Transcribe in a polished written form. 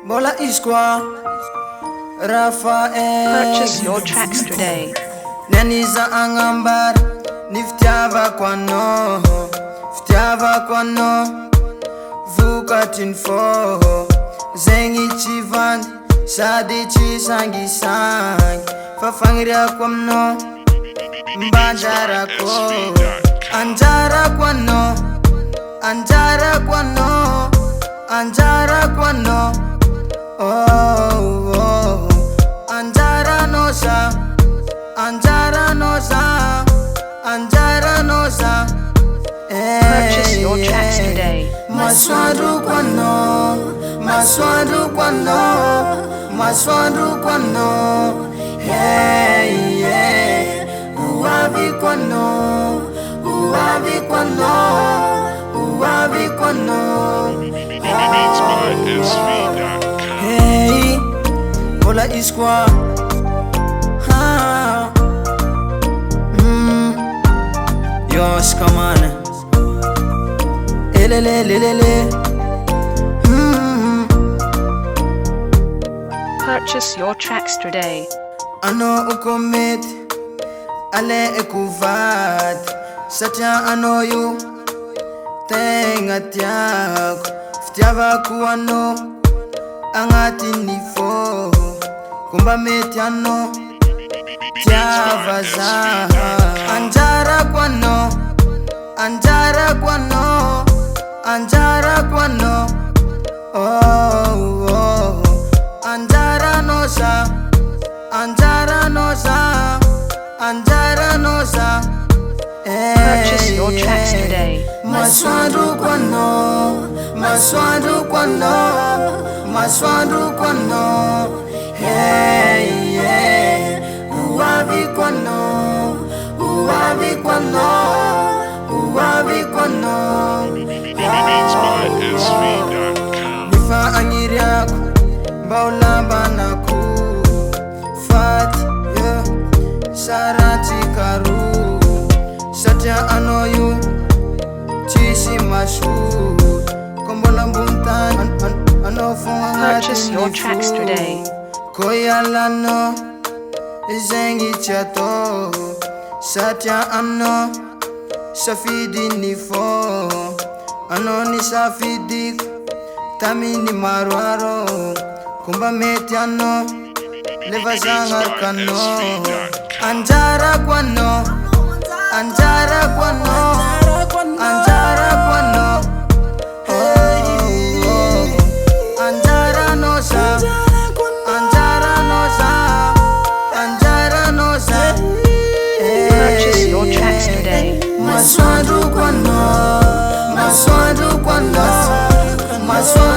Bola Iskwa Rafael. Purchase your tracks today. Naniza angambar Niftyava kwano Ftyava kwano Vukatin fo Zengi chivan Sadi chisangi sang Fafangiria kwamno Mbanjara ko Anjara kwano Anjara kwano Anjara kwano Oh, oh. Anjara nosa Anjara nosa Anjara nosa Purchase your tracks today. Maswadu kwano Maswadu kwano Maswadu kwano Hey, yeah Uwabi kwano Uwabi kwano Uwabi kwano Hey, Bola Iskwa Yos, come on. Elelelelele. Purchase your tracks today. Ano ukomit, ale ekuvat. Satya ano yu, tenga tiak. Ftyava kuano, angati nifo. Kumba metiano, tiava za. Anjara kwano, Anjara kwano, Anjara kwano. Oh, oh. Anjara nosa, Anjara nosa, Anjara nosa. Purchase your tracks today. Maswadu kwano, Maswadu kwano, Maswadu kwano. Hey, yeah. Uwabi kwano, Uwabi kwano, Uwabi kwano. Nifa angiriaku, baulamba naku. Fat, yeah, sarati karu. Satya anoyu, chisi mashu. Kombola buntan, anofunga. Purchase your tracks today. Koyalano, Zengi chato. Satya ano, Safidi nifo. Ano ni Safidi, Tamini marwaro. Kumba metiano, Leva zangar kano. Anjara kwano, Anjara kwano, Anjara kwano. Oh, oh. Anjara nosa, Anjara nosa, Anjara nosa. Purchase your tracks today. Maswadu kwano, Maswadu kwano, Maswadu